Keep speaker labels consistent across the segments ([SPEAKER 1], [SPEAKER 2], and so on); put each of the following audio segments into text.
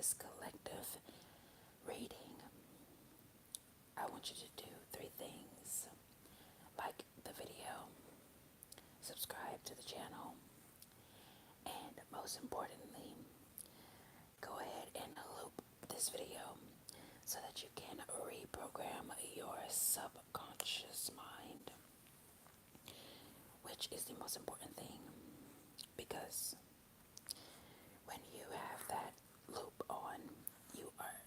[SPEAKER 1] this collective reading, I want you to do 3 things. Like the video, subscribe to the channel, and most importantly, go ahead and loop this video so that you can reprogram your subconscious mind, which is the most important thing, because when you have that loop on, you are,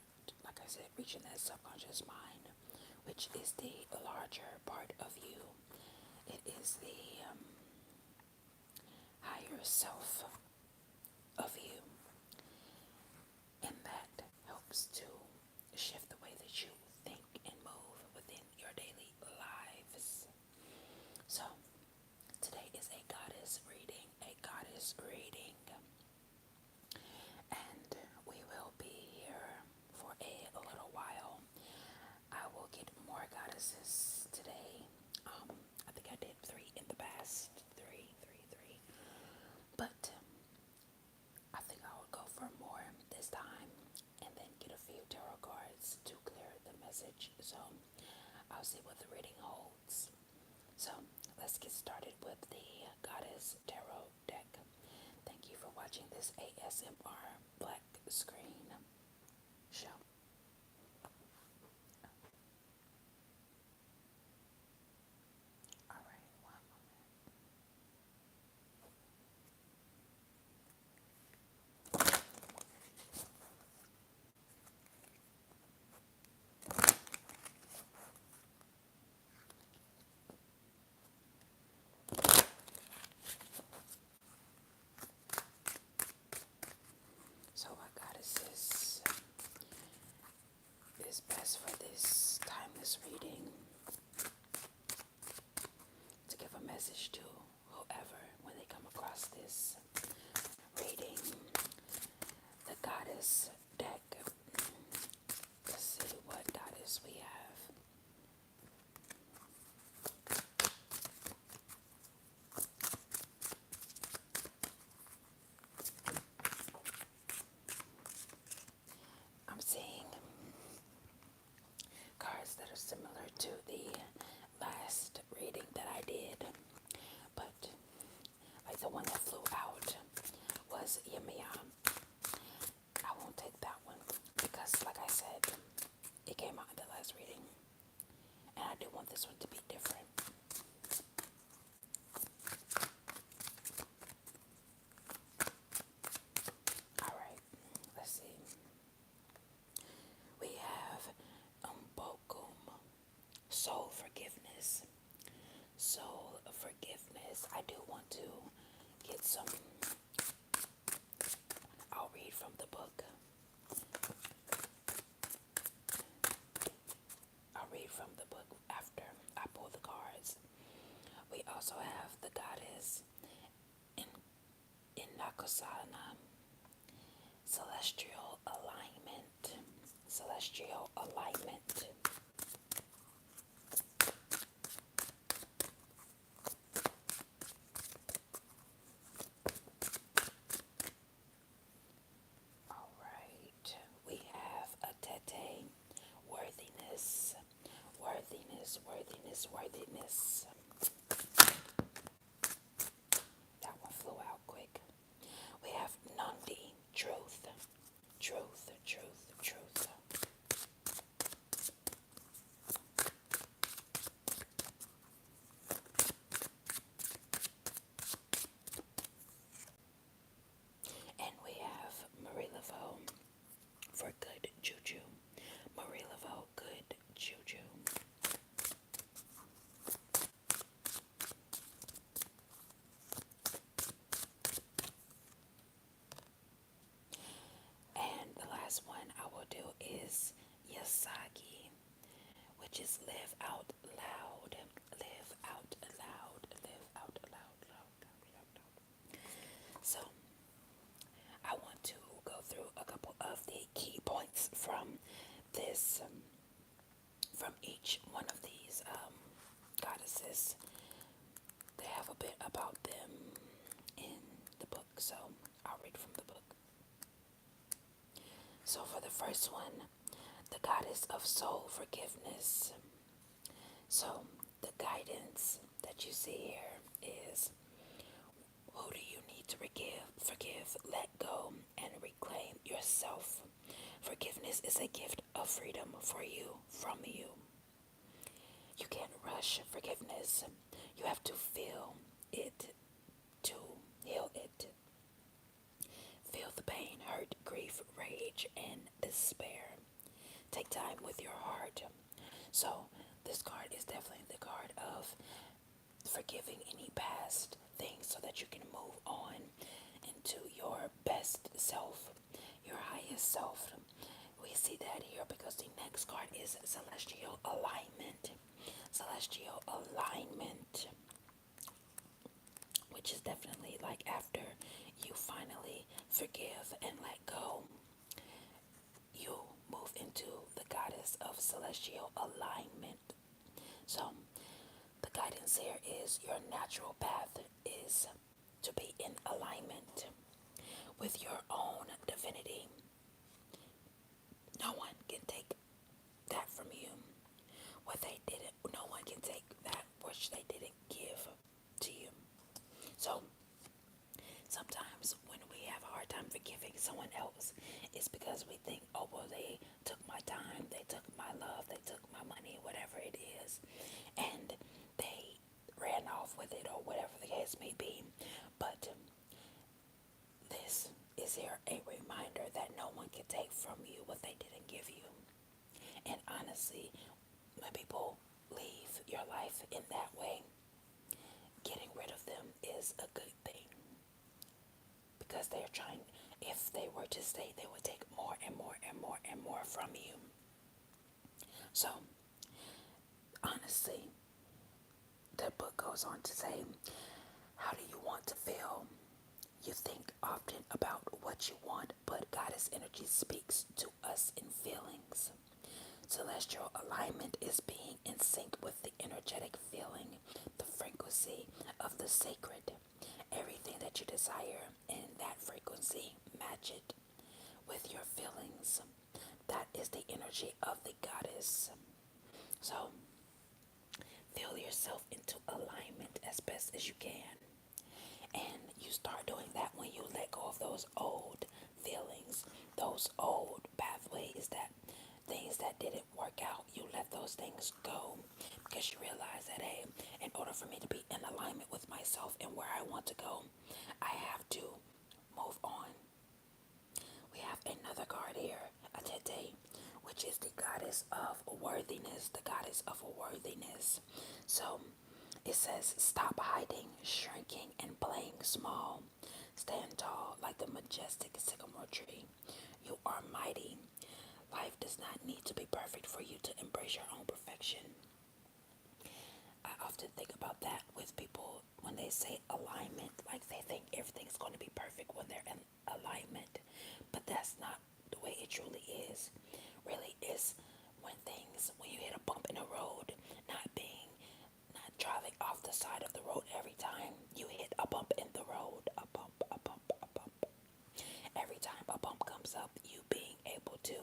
[SPEAKER 1] like I said, reaching that subconscious mind, which is the larger part of you. It is the higher self of you, and that helps to shift the way that you think and move within your daily lives. So today is a goddess reading, and we will be here for a little while. I will get more goddesses today. I think I did 3 in the past, three. But I think I will go for more this time, and then get a few tarot cards to clear the message. So I'll see what the reading holds. So let's get started with the Goddess Tarot deck. Thank you for watching this ASMR black screen show. All right, one moment. So what goddesses is best for this timeless reading to give a message to whoever when they come across this reading? The Goddess deck. Let's see what goddess we have. I'm seeing cards that are similar to the last reading that I did, but like the one that flew out was Yamiya. I won't take that one because, like I said, it came out in the last reading, and I do want this one to be different. Alright, let's see. We have Umbokum, Soul Forgiveness. Soul Forgiveness. I do want to get some. I'll read from the book. I'll read from the book after I pull the cards. We also have the Goddess in Nakosana. Celestial Alignment. Celestial Alignment. Alright. We have Atete. Worthiness. Worthiness. Worthiness. Worthiness. That one flew out quick. We have Nandi. Truth. Truth. Truth. Truth. And we have Marie Laveau for good juju. Marie Laveau, good juju. And the last one I will do is Yasagi, which is live out loud. Live out loud. Live out loud. Loud. So I want to go through a couple of the key points from this, from each one of these goddesses. They have a bit about them in the book, so I'll read from the book. So the first one, the goddess of soul forgiveness. So, the guidance that you see here is, who do you need to forgive, let go, and reclaim yourself. Forgiveness is a gift of freedom for you, from you. You can't rush forgiveness. You have to feel it to heal it. Feel the pain, hurt, grief, rage, and despair. Take time with your heart. So, this card is definitely the card of forgiving any past things so that you can move on into your best self, your highest self. We see that here because the next card is celestial alignment. Celestial alignment, which is definitely like after you finally forgive and let go, you move into the goddess of celestial alignment. So, the guidance here is your natural path is to be in alignment with your own divinity. No one can take that from you. What they didn't, no one can take that which they didn't give to you. So, sometimes when we have a hard time forgiving someone else, it's because we think, oh, well, they took my time, they took my love, they took my money, whatever it is, and they ran off with it, or whatever the case may be. But this is here a reminder that no one can take from you what they didn't give you. And honestly, when people leave your life in that way, getting rid of them is a good thing. Because they're trying, if they were to stay, they would take more and more and more and more from you. So, honestly, the book goes on to say, how do you want to feel? You think often about what you want, but goddess energy speaks to us in feelings. Celestial alignment is being in sync with the energetic feeling, the frequency of the sacred. Everything that you desire in that frequency, match it with your feelings. That is the energy of the goddess. So, feel yourself into alignment as best as you can. And you start doing that when you let go of those old feelings, those old pathways, that things that didn't work out. You let those things go because you realize that, hey, in order for me to be in alignment with myself and where I want to go, I have to move on. We have another card here, Atete, which is the goddess of worthiness, the goddess of worthiness. So, it says, stop hiding, shrinking, and playing small. Stand tall like the majestic sycamore tree. You are mighty. Life does not need to be perfect for you to embrace your own perfection. I often think about that with people when they say alignment, like they think everything's going to be perfect when they're in alignment. But that's not the way it truly is. Really is when you hit a bump in the road, not driving off the side of the road every time you hit a bump in the road. A bump, a bump, a bump. Every time a bump comes up, you being able to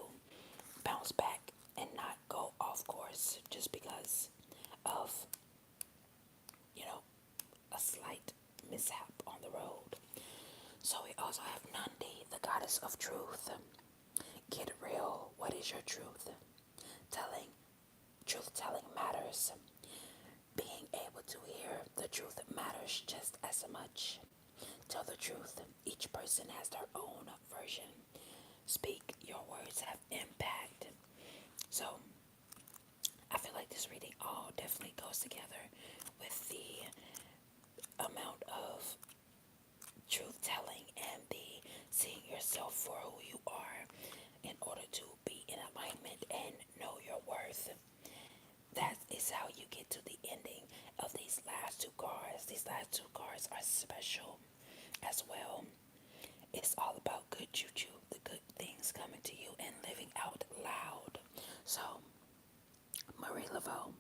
[SPEAKER 1] bounce back and not go off course just because of, a slight mishap on the road. So we also have Nandi, the goddess of truth. Get real. What is your truth? Truth telling matters. Being able to hear the truth matters just as much. Tell the truth. Each person has their own version. Speak. Your words have impact. So, I feel like this reading all definitely goes together with the amount of truth telling and the seeing yourself for who you are in order to be in alignment and know your worth. That is how you get to the ending of these last two cards. These last two cards are special as well. It's all about good juju, the good things coming to you and living out loud. So, Marie Laveau,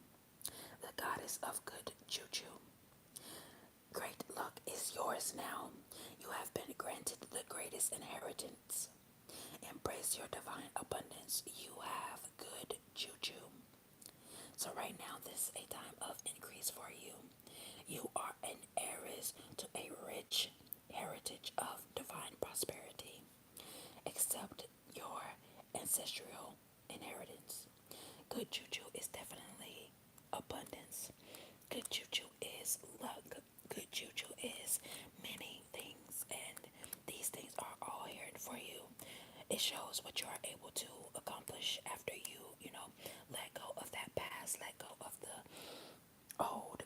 [SPEAKER 1] the goddess of good juju. Great luck is yours now. You have been granted the greatest inheritance. embrace your divine abundance. You have good juju. So right now, this is a time of increase for you. You are an heiress to a rich heritage of divine prosperity. Accept your ancestral inheritance. Good juju is definitely abundance. Good juju is luck. Good juju is many things, and these things are all here for you. It shows what you are able to accomplish after you know, let go of that past, let go of the old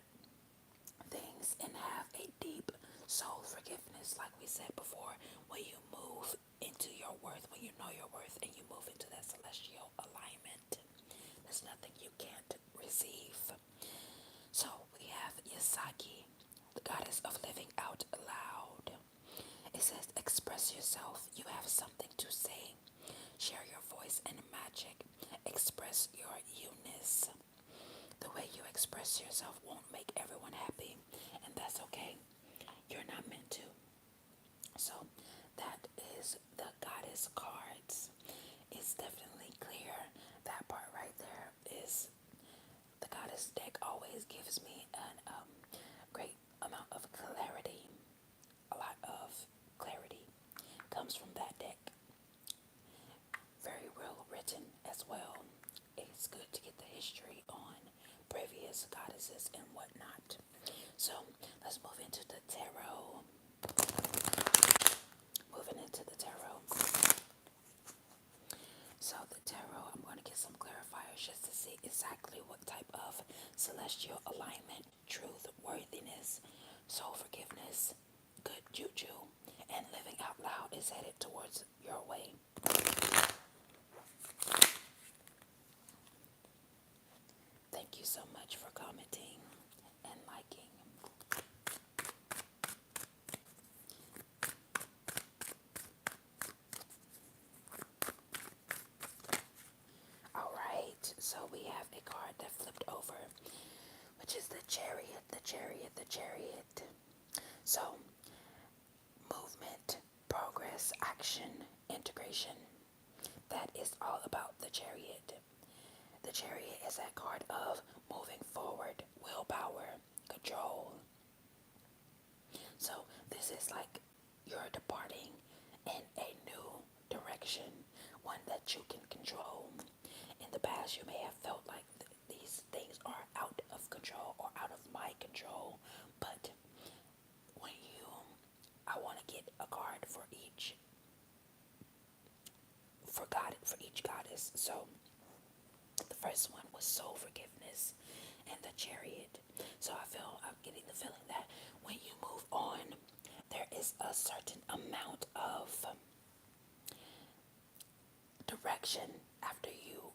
[SPEAKER 1] things, and have a deep soul forgiveness. Like we said before, when you move into your worth, when you know your worth, and you move into that celestial alignment, there's nothing you can't receive. So we have Yasaki, the goddess of living out loud. It says, express yourself. You have something to say. Share your voice and magic. Express your you-ness. The way you express yourself won't make everyone happy, and that's okay. You're not meant to. So that is the goddess cards. It's definitely clear. That part right there is the goddess deck always gives me a great amount of clarity. A lot of clarity comes from that deck. Very well written as well. It's good to get the history on previous goddesses and whatnot. So let's move into the tarot. Moving into the tarot. So the tarot, I'm going to get some clarifiers just to see exactly what type of celestial alignment, truth, worthiness, soul forgiveness, good juju, and living out loud is headed towards your way. Thank you so much for commenting and liking. Alright, so we have a card that flipped over, which is the chariot, the chariot, the chariot. So, movement, progress, action, integration. That is all about the chariot. The chariot is that card of moving forward, willpower, control. So this is like you're departing in a new direction, one that you can control. In the past, you may have felt like these things are out of control or out of my control, but when I want to get a card for each goddess. So the first one was soul forgiveness and the chariot. So I'm getting the feeling that when you move on, there is a certain amount of direction after you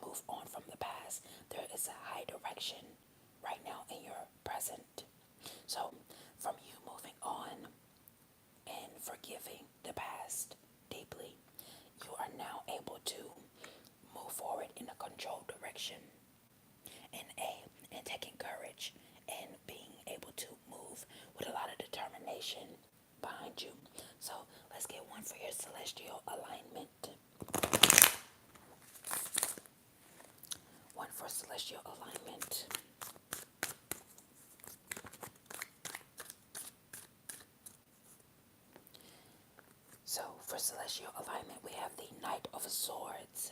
[SPEAKER 1] move on from the past. There is a high direction right now in your present. So from you moving on and forgiving the past deeply, you are now able to move forward in a controlled direction and taking courage and being able to move with a lot of determination behind you. So let's get one for your celestial alignment. One for celestial alignment. So for celestial alignment, we have the Knight of Swords,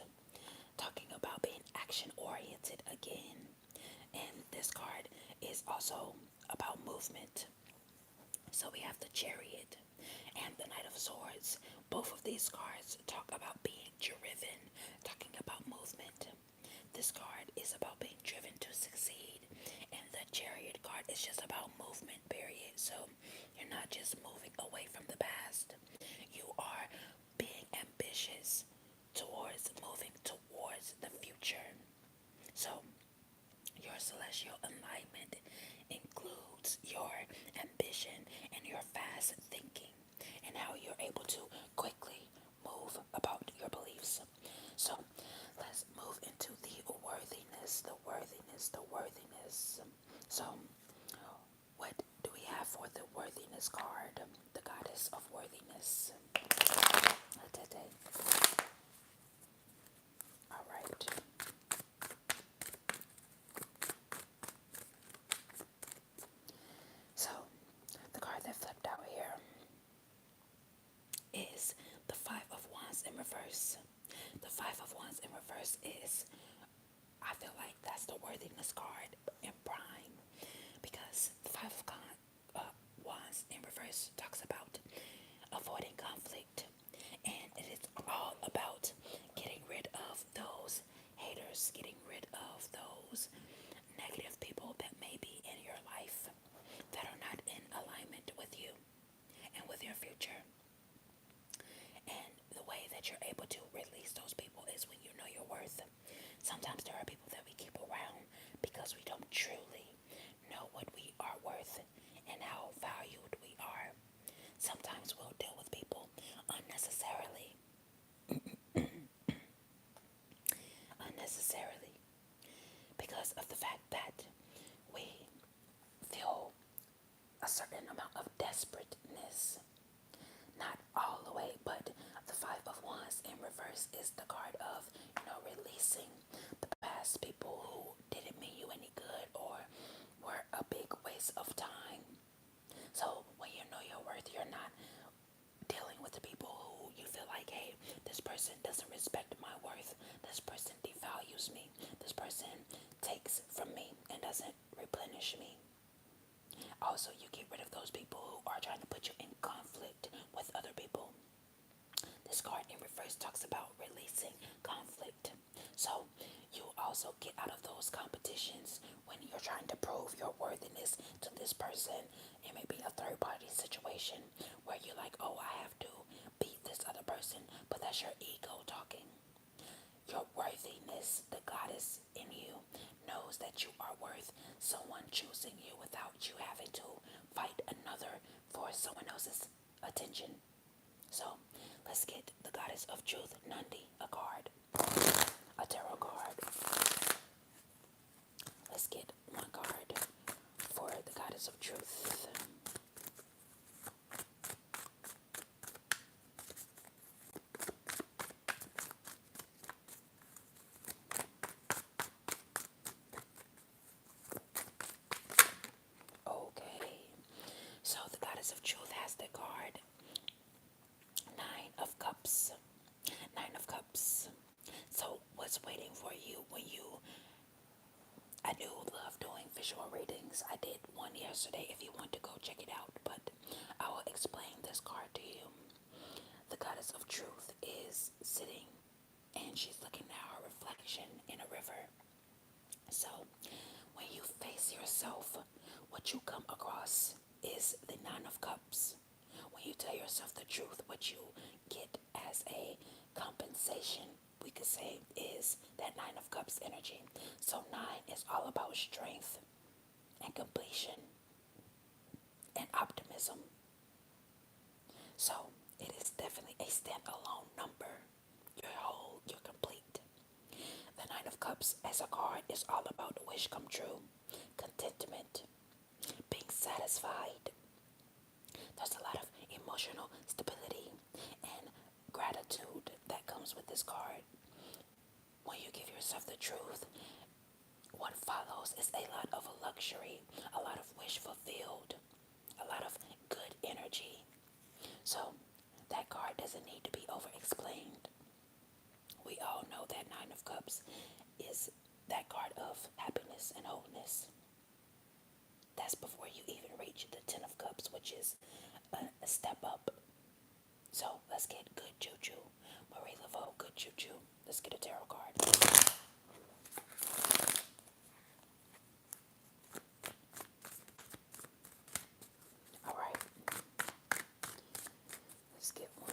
[SPEAKER 1] talking about being action-oriented again. And this card is also about movement. So we have the Chariot and the Knight of Swords. Both of these cards talk about being driven, talking about movement. This card is about being driven to succeed. And the Chariot card is just about movement, period. So you're not just moving away from the past. You are being ambitious towards moving towards the future. So your celestial alignment includes your ambition and your fast thinking and how you're able to quickly move about your beliefs. So let's move into the worthiness, the worthiness, the worthiness. So what do we have for the worthiness card? The goddess of worthiness. reverse. The Five of Wands in reverse is, I feel like that's the worthiness card in prime, because the Wands in reverse talks about avoiding conflict, and it is all about getting rid of those haters, getting rid of those negative people that may be in your life that are not in alignment with you and with your future. And the way that you're able to release those people is when you know your worth. Sometimes there are people that we keep around because we don't truly know what we are worth and how valued we are. Sometimes we'll deal with people unnecessarily because of the fact that we feel a certain amount of desperateness. Not all the way, but the Five of Wands in reverse is the card of, releasing the past people who didn't mean you any good or were a big waste of time. So when you know your worth, you're not dealing with the people who you feel like, hey, this person doesn't respect my worth. This person devalues me. This person takes from me and doesn't replenish me. Also, you get rid of those people who are trying to put you in conflict with other people. This card in reverse talks about releasing conflict. So you also get out of those competitions when you're trying to prove your worthiness to this person. It may be a third party situation where you're like, oh, I have to beat this other person, but that's your ego talking. Your worthiness, the goddess in you, knows that you are worth someone choosing you without you having to fight another for someone else's attention. So let's get the goddess of truth, Nandi, a card, a tarot card. Let's get one card for the goddess of truth. Okay, so the goddess of truth has the card Nine of Cups. Nine of Cups. So what's waiting for you when I do love doing visual readings. I did one yesterday if you want to go check it out, but I will explain this card to you. The goddess of truth is sitting and she's looking at her reflection in a river. So when you face yourself, what you come across is the Nine of Cups. When you tell yourself the truth, what you get as a compensation, we could say, is that Nine of Cups energy. So 9 is all about strength and completion and optimism. So it is definitely a standalone number. You're whole, you're complete. The Nine of Cups as a card is all about the wish come true, contentment, being satisfied. There's a lot of emotional stability and gratitude that comes with this card. When you give yourself the truth, what follows is a lot of luxury, a lot of wish fulfilled, a lot of good energy. So that card doesn't need to be over explained. We all know that Nine of Cups is that card of happiness and wholeness. That's before you even reach the Ten of Cups, which is a step up. So let's get good juju. Marie Laveau, good juju. Let's get a tarot card. All right. Let's get one.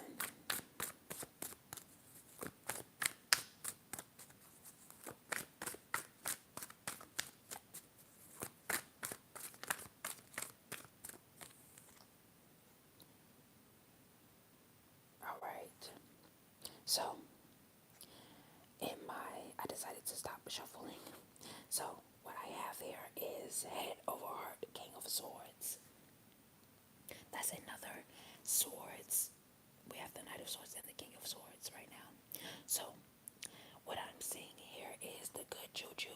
[SPEAKER 1] All right. So I decided to stop shuffling. So what I have here is head over heart, King of Swords. That's another swords. We have the Knight of Swords and the King of Swords right now. So what I'm seeing here is the good juju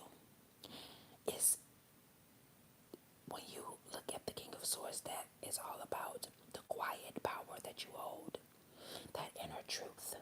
[SPEAKER 1] is when you look at the King of Swords, that is all about the quiet power that you hold, that inner truth.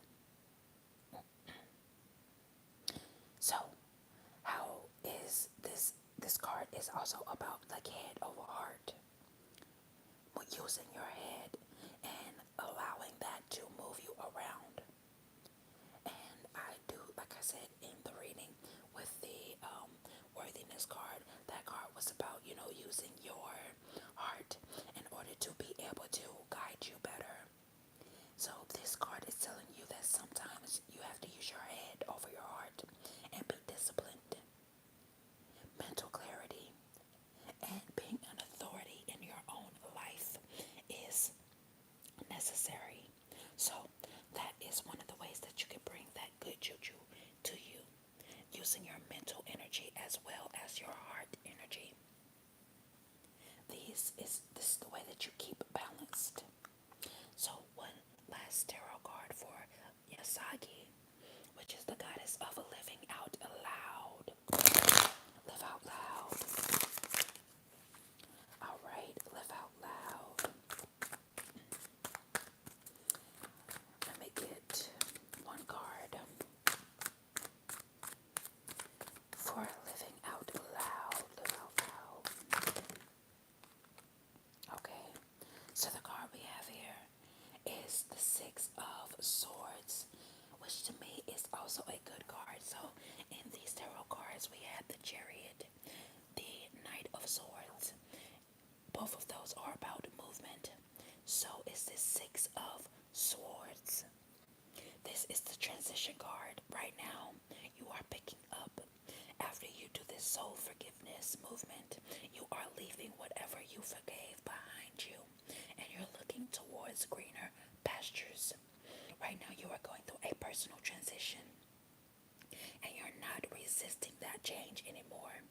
[SPEAKER 1] which is the goddess of living out loud. Live out loud. Alright, live out loud. Let me get one card for living out loud. Live out loud. Okay, so the card we have here is the Six of Swords, which to me is also a good card. So in these tarot cards, we have the Chariot, the Knight of Swords. Both of those are about movement. So is this Six of Swords. This is the transition card. Right now, you are picking up. After you do this soul forgiveness movement, you are leaving whatever you forgave behind you, and you're looking towards greener pastures. Right now, you are going through a personal transition, and you're not resisting that change anymore.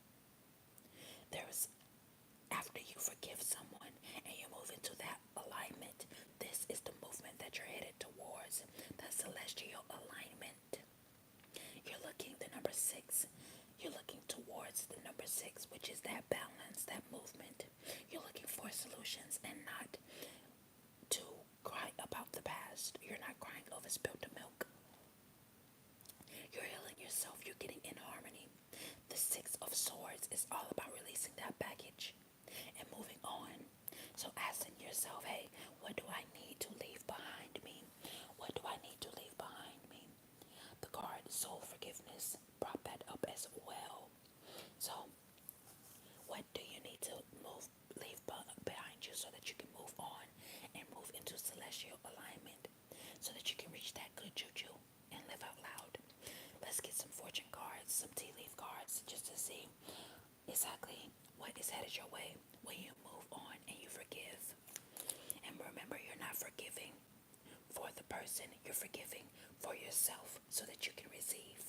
[SPEAKER 1] After you forgive someone and you move into that alignment, this is the movement that you're headed towards, that celestial alignment. You're looking the number 6. You're looking towards the number 6, which is that balance, that movement. You're looking for solutions and not to cry about the past. You're not crying over spilled milk. You're healing yourself. You're getting in harmony. The Six of Swords is all about releasing that baggage and moving on. So asking yourself, hey, what do I need to leave behind me? What do I need to leave behind me? The card Soul Forgiveness brought that up as well. So what do you need to leave behind you so that you can move on and move into celestial alignment, so that you can reach that good juju and live out loud? Let's get some fortune cards, some tea leaf cards, just to see exactly what is headed your way when you move on and you forgive. And remember, you're not forgiving for the person, you're forgiving for yourself so that you can receive.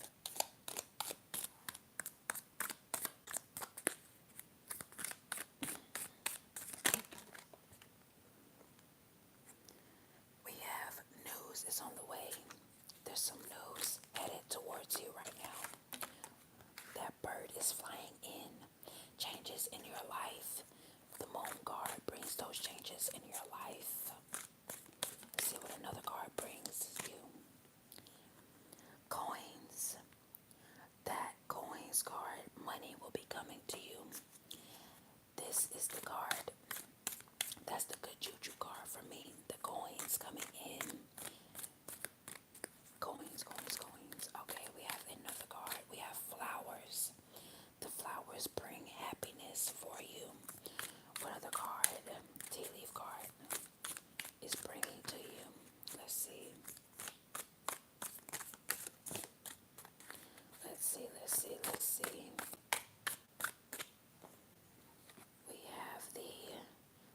[SPEAKER 1] We have news is on the way. There's some news headed towards you right now. That bird is flying in. Changes in your life. The moon card brings those changes in your life. Let's see what another card brings you. Coins. That coins card, money will be coming to you. This is the card. That's the good juju card for me. The coins coming in. Coins, coins, coins. Okay, we have another card. We have flowers. The flowers bring happiness for you. What other card? Tea leaf card is bringing to you. Let's see. Let's see.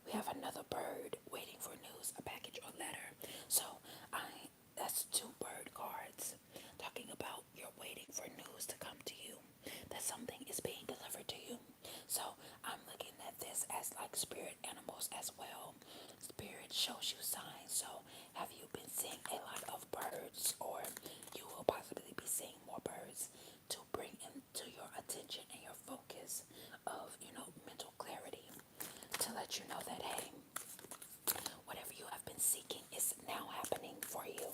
[SPEAKER 1] We have another bird waiting for news, a package or letter. So that's 2 bird cards talking about you're waiting for news to come to you, that something is being delivered to you. So I'm looking at this as like spirit animals as well. Spirit shows you signs. So have you been seeing a lot of birds, or you will possibly be seeing more birds to bring into your attention and your focus of, mental clarity, to let you know that, hey, whatever you have been seeking is now happening for you.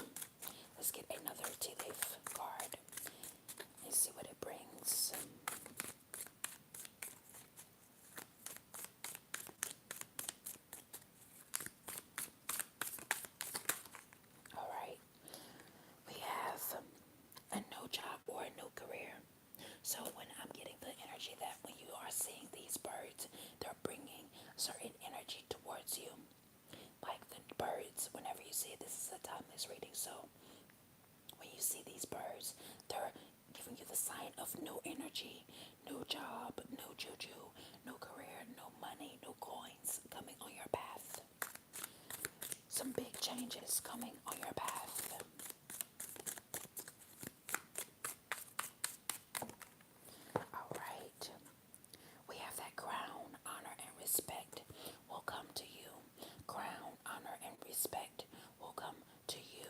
[SPEAKER 1] Let's get another tea leaf card and see what it brings. Alright, we have a new job or a new career. So when I'm getting the energy that when you are seeing these birds, they're bringing certain energy towards you. Like the birds, whenever you see it, this is a timeless reading. So when you see these birds, they're giving you the sign of new energy, new job, new juju, new career, new money, new coins coming on your path. Some big changes coming on your path. Alright. We have that crown, honor, and respect will come to you. Crown, honor, and respect will come to you.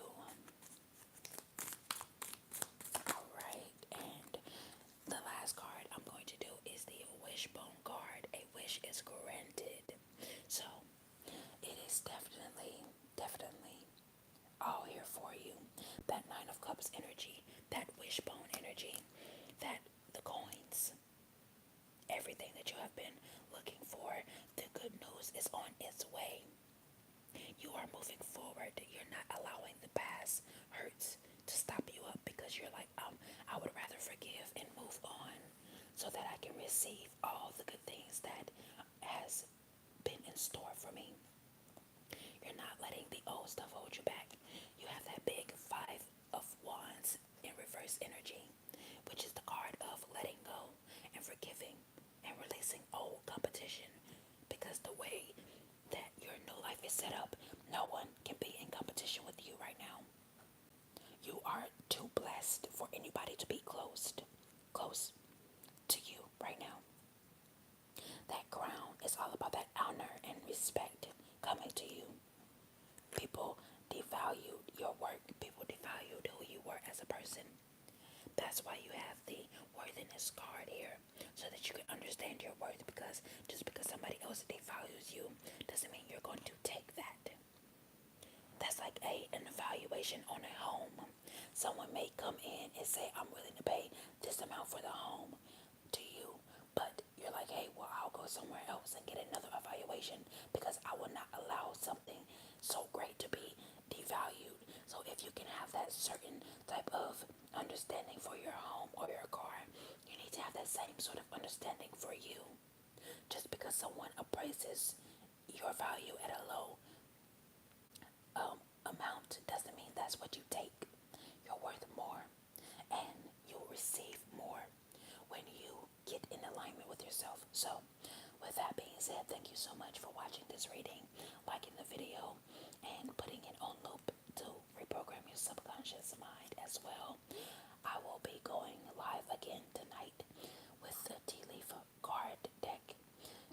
[SPEAKER 1] Cups energy, that wishbone energy, that the coins, everything that you have been looking for, the good news is on its way. You are moving forward. You're not allowing the past hurts to stop you up because you're like, I would rather forgive and move on so that I can receive all the good things that has been in store for me. You're not letting the old stuff hold you back. You have that big Five of Wands in reverse energy, which is the card of letting go and forgiving and releasing old competition. Because the way that your new life is set up, no one can be in competition with you right now. You are too blessed for anybody to be close to you right now. That crown is all about that honor and respect coming to you. People devalued your work. People devalued who you were as a person. That's why you have the worthiness card here, so that you can understand your worth, because just because somebody else devalues you doesn't mean you're going to take that. That's like an evaluation on a home. Someone may come in and say, I'm willing to pay this amount for the home to you, but you're like, hey, well, I'll go somewhere else and get another evaluation because I will not allow something so great to be devalued. So if you can have that certain type of understanding for your home or your car, you need to have that same sort of understanding for you. Just because someone appraises your value at a low amount doesn't mean that's what you take. You're worth more, and you'll receive more when you get in alignment with yourself. So with that being said, thank you so much for watching this reading, liking the video, and putting it on loop to reprogram your subconscious mind as well. I will be going live again tonight with the tea leaf card deck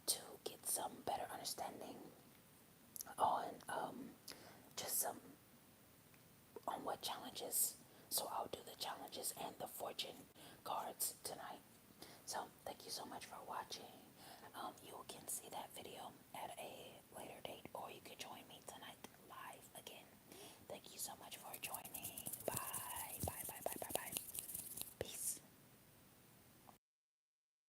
[SPEAKER 1] to get some better understanding on just some on what challenges. So I'll do the challenges and the fortune cards tonight. So thank you so much for watching. You can see that video at a later date, or you can join me tonight